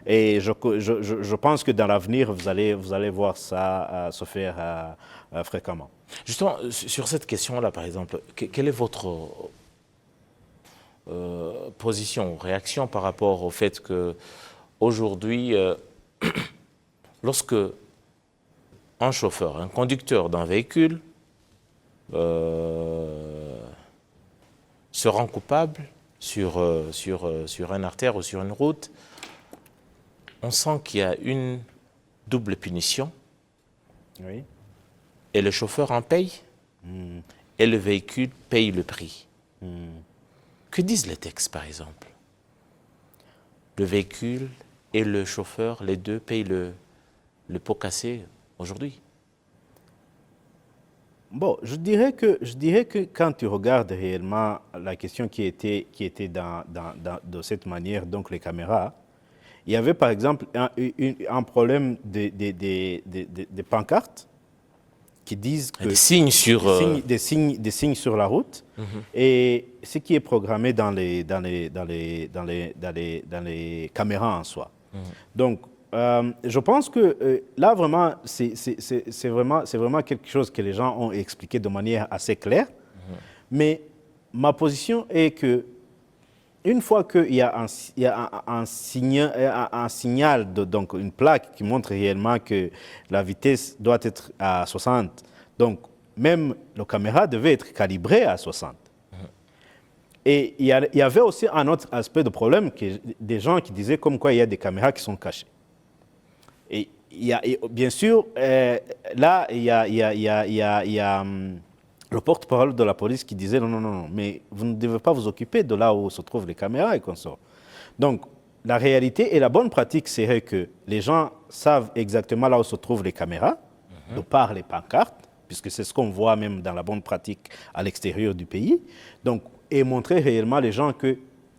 Et je pense que dans l'avenir, vous allez voir ça se faire fréquemment. Justement, sur cette question-là, par exemple, quelle est votre position, réaction par rapport au fait qu'aujourd'hui, lorsque un chauffeur, un conducteur d'un véhicule se rend coupable sur un artère ou sur une route, on sent qu'il y a une double punition. Oui. Et le chauffeur en paye, et le véhicule paye le prix. Que disent les textes, par exemple? Le véhicule et le chauffeur, les deux payent le pot cassé aujourd'hui. Bon, je dirais que quand tu regardes réellement la question qui était de cette manière, donc les caméras, il y avait par exemple un problème des pancartes qui disent que des signes sur des signes sur la route et ce qui est programmé dans les caméras en soi. Donc je pense que là vraiment c'est vraiment quelque chose que les gens ont expliqué de manière assez claire. Mais ma position est que une fois qu'il y a un signal, donc une plaque qui montre réellement que la vitesse doit être à 60, donc même la caméra devait être calibrée à 60. Et il y avait aussi un autre aspect de problème, des gens qui disaient comme quoi il y a des caméras qui sont cachées. Et bien sûr, là, il y a le porte-parole de la police qui disait non, mais vous ne devez pas vous occuper de là où se trouvent les caméras et consorts. Donc, la réalité et la bonne pratique serait que les gens savent exactement là où se trouvent les caméras, de par les pancartes, puisque c'est ce qu'on voit même dans la bonne pratique à l'extérieur du pays. Donc, et montrer réellement les gens que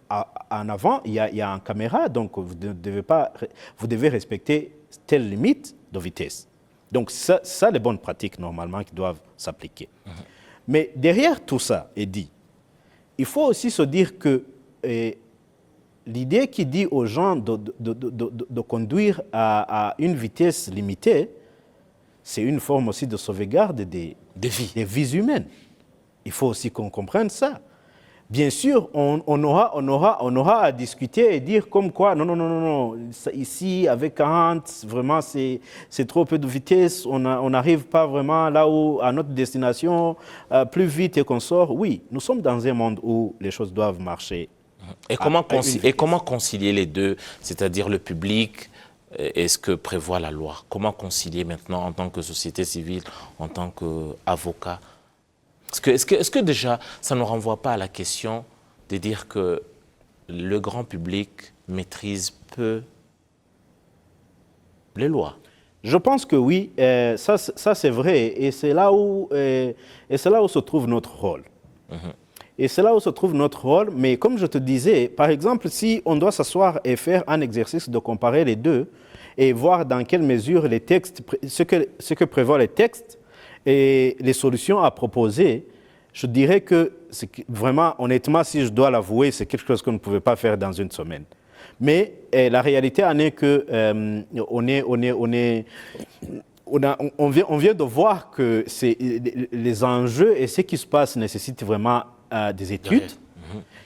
en avant, il y a une caméra, donc vous devez respecter telle limite de vitesse. Donc, ça les bonnes pratiques normalement qui doivent s'appliquer. Mais derrière tout ça est dit, il faut aussi se dire que l'idée qui dit aux gens de conduire à une vitesse limitée, c'est une forme aussi de sauvegarde des vies humaines. Il faut aussi qu'on comprenne ça. Bien sûr, on aura à discuter et dire comme quoi, non, ici, avec 40, vraiment, c'est trop peu de vitesse, on n'arrive pas vraiment là où, à notre destination, plus vite et qu'on sort. Oui, nous sommes dans un monde où les choses doivent marcher. Et comment concilier les deux, c'est-à-dire le public et ce que prévoit la loi? Comment concilier maintenant en tant que société civile, en tant qu'avocat? Est-ce que déjà, ça ne renvoie pas à la question de dire que le grand public maîtrise peu les lois? Je pense que oui, ça c'est vrai, et c'est là où se trouve notre rôle. Et c'est là où se trouve notre rôle, mais comme je te disais, par exemple, si on doit s'asseoir et faire un exercice de comparer les deux et voir dans quelle mesure les textes, ce que prévoient les textes, et les solutions à proposer, je dirais que vraiment, honnêtement, si je dois l'avouer, c'est quelque chose qu'on ne pouvait pas faire dans une semaine. Mais la réalité en est que on vient de voir que les enjeux et ce qui se passe nécessitent vraiment des études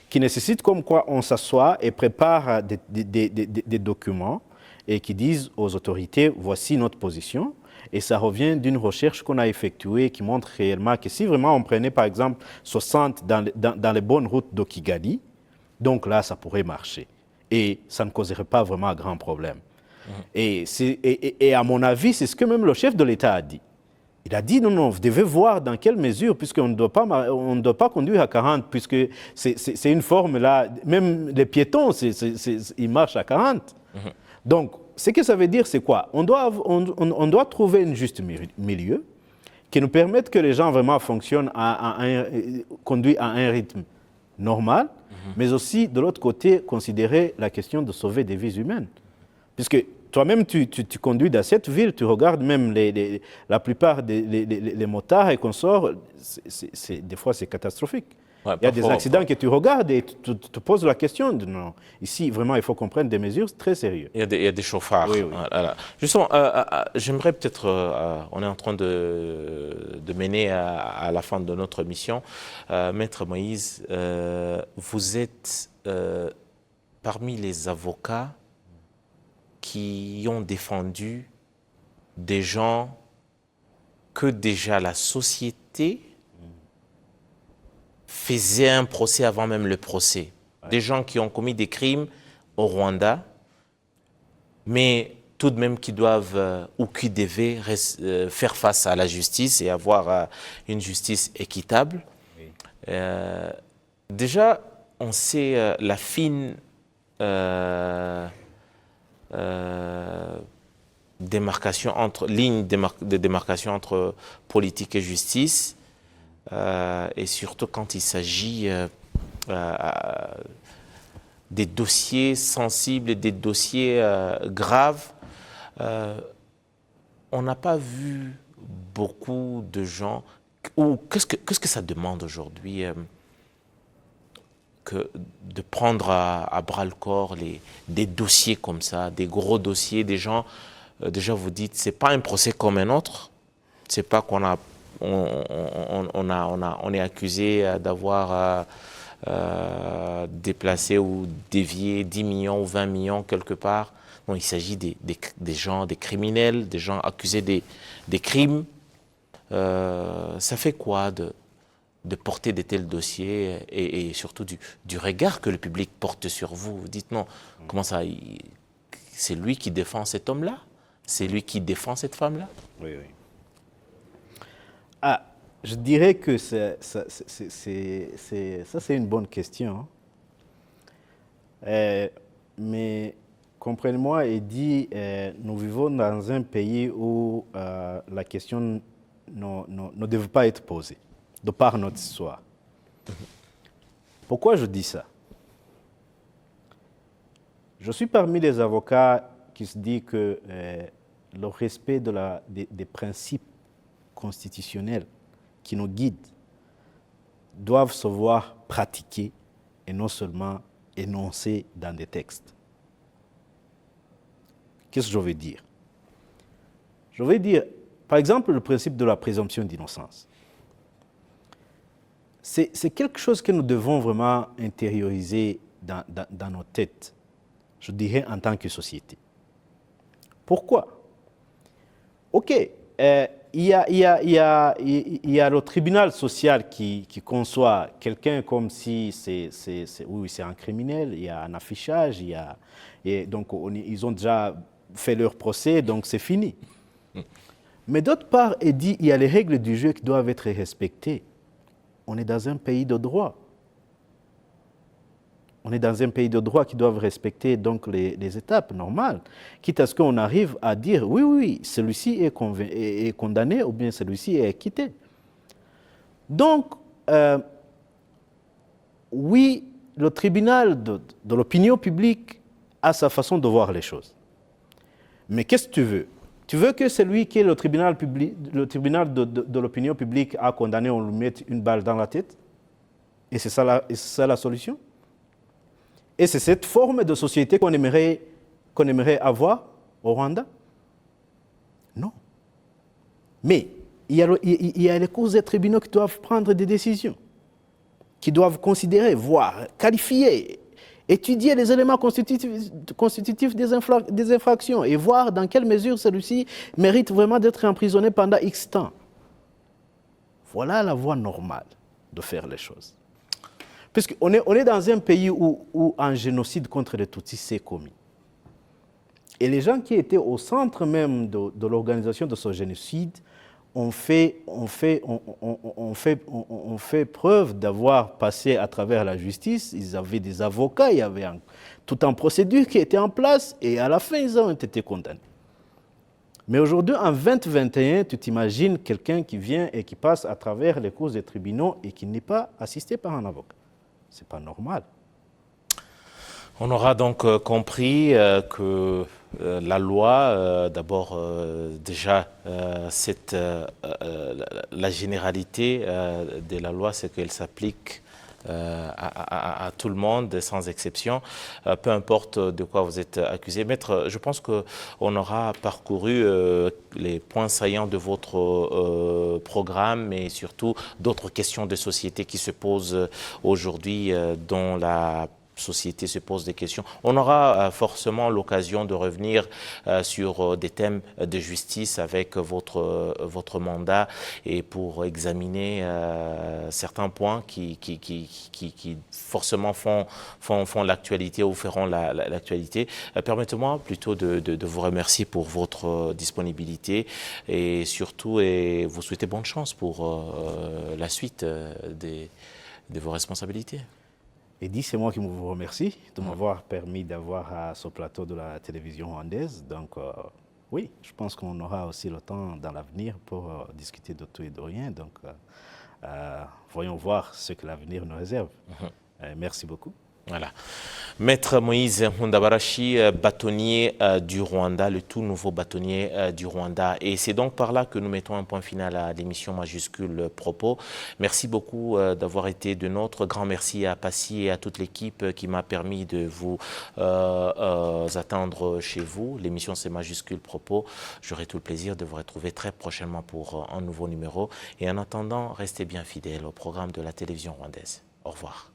qui nécessitent comme quoi on s'assoit et prépare des documents et qui disent aux autorités, voici notre position. Et ça revient d'une recherche qu'on a effectuée qui montre réellement que si vraiment on prenait par exemple 60 dans les bonnes routes d'Okigali, donc là, ça pourrait marcher. Et ça ne causerait pas vraiment un grand problème. Et à mon avis, c'est ce que même le chef de l'État a dit. Il a dit, non, vous devez voir dans quelle mesure, puisqu'on ne doit pas conduire à 40, puisque c'est une forme là, même les piétons, ils marchent à 40. Donc, ce que ça veut dire, c'est quoi? On doit trouver un juste milieu qui nous permette que les gens vraiment fonctionnent, conduisent à un rythme normal, mais aussi, de l'autre côté, considérer la question de sauver des vies humaines. Puisque toi-même, tu conduis dans cette ville, tu regardes même la plupart des motards et consorts, des fois c'est catastrophique. Ouais, il y a des accidents que tu regardes et tu te poses la question. Non, ici, vraiment, il faut qu'on prenne des mesures très sérieuses. Il y a des chauffards. Oui. Voilà. Justement, j'aimerais peut-être, on est en train de mener à la fin de notre mission. Maître Moïse, vous êtes parmi les avocats qui ont défendu des gens que déjà la société faisait un procès avant même le procès. Ouais. Des gens qui ont commis des crimes au Rwanda, mais tout de même qui doivent ou qui devaient faire face à la justice et avoir une justice équitable. Oui. Déjà, on sait la fine ligne de démarcation entre politique et justice, et surtout quand il s'agit des dossiers sensibles et des dossiers graves. On n'a pas vu beaucoup de gens. Qu'est-ce que ça demande aujourd'hui de prendre à bras-le-corps des dossiers comme ça, des gros dossiers, des gens, déjà vous dites, c'est pas un procès comme un autre, c'est pas qu'on a, on est accusé d'avoir déplacé ou dévié 10 millions ou 20 millions quelque part. Non, il s'agit des gens, des criminels, des gens accusés des crimes. Ça fait quoi de porter de tels dossiers et surtout du regard que le public porte sur vous? Vous dites non, comment ça, c'est lui qui défend cet homme-là? C'est lui qui défend cette femme-là? Oui. Ah, je dirais que ça c'est une bonne question. Mais comprenez-moi et dit, nous vivons dans un pays où la question ne devait pas être posée, de par notre histoire. Pourquoi je dis ça? Je suis parmi les avocats qui se disent que le respect des principes constitutionnels qui nous guident doivent se voir pratiqués et non seulement énoncés dans des textes. Qu'est-ce que je veux dire? Je veux dire, par exemple, le principe de la présomption d'innocence. C'est quelque chose que nous devons vraiment intérioriser dans nos têtes, je dirais en tant que société. Pourquoi? Ok, il y a le tribunal social qui conçoit quelqu'un comme si c'est un criminel, il y a un affichage, donc ils ont déjà fait leur procès, donc c'est fini. Mais d'autre part, il y a les règles du jeu qui doivent être respectées. On est dans un pays de droit. On est dans un pays de droit qui doivent respecter donc les étapes normales, quitte à ce qu'on arrive à dire oui, celui-ci est condamné ou bien celui-ci est acquitté. Donc, oui, le tribunal de l'opinion publique a sa façon de voir les choses. Mais qu'est-ce que tu veux? Tu veux que celui qui est le tribunal de l'opinion publique a condamné, on lui mette une balle dans la tête? Et c'est ça la solution? Et c'est cette forme de société qu'on aimerait avoir au Rwanda? Non. Mais il y a les cours et tribunaux qui doivent prendre des décisions. qui doivent considérer, voir, qualifier, étudier les éléments constitutifs des infractions et voir dans quelle mesure celui-ci mérite vraiment d'être emprisonné pendant X temps. Voilà la voie normale de faire les choses. Puisqu'on est dans un pays où un génocide contre les Tutsis s'est commis. Et les gens qui étaient au centre même de l'organisation de ce génocide ont fait preuve d'avoir passé à travers la justice. Ils avaient des avocats, il y avait tout un procédure qui était en place et à la fin, ils ont été condamnés. Mais aujourd'hui, en 2021, tu t'imagines quelqu'un qui vient et qui passe à travers les cours des tribunaux et qui n'est pas assisté par un avocat. Ce n'est pas normal. On aura donc compris que la loi, d'abord déjà, la généralité de la loi, c'est qu'elle s'applique à tout le monde, sans exception, peu importe de quoi vous êtes accusé. Maître, je pense qu'on aura parcouru les points saillants de votre programme et surtout d'autres questions de société qui se posent aujourd'hui dont la société se pose des questions. On aura forcément l'occasion de revenir sur des thèmes de justice avec votre mandat et pour examiner certains points qui forcément font l'actualité ou feront l'actualité. Permettez-moi plutôt de vous remercier pour votre disponibilité et surtout vous souhaiter bonne chance pour la suite de vos responsabilités. Eddy, c'est moi qui vous remercie de m'avoir permis d'avoir à ce plateau de la télévision rwandaise. Donc, oui, je pense qu'on aura aussi le temps dans l'avenir pour discuter de tout et de rien. Donc, voyons voir ce que l'avenir nous réserve. Merci beaucoup. Voilà. Maître Moïse Nkundabarashi, bâtonnier du Rwanda, le tout nouveau bâtonnier du Rwanda. Et c'est donc par là que nous mettons un point final à l'émission majuscule Propos. Merci beaucoup d'avoir été de nôtres. Grand merci à Passy et à toute l'équipe qui m'a permis de vous attendre chez vous. L'émission c'est majuscule Propos. J'aurai tout le plaisir de vous retrouver très prochainement pour un nouveau numéro. Et en attendant, restez bien fidèles au programme de la télévision rwandaise. Au revoir.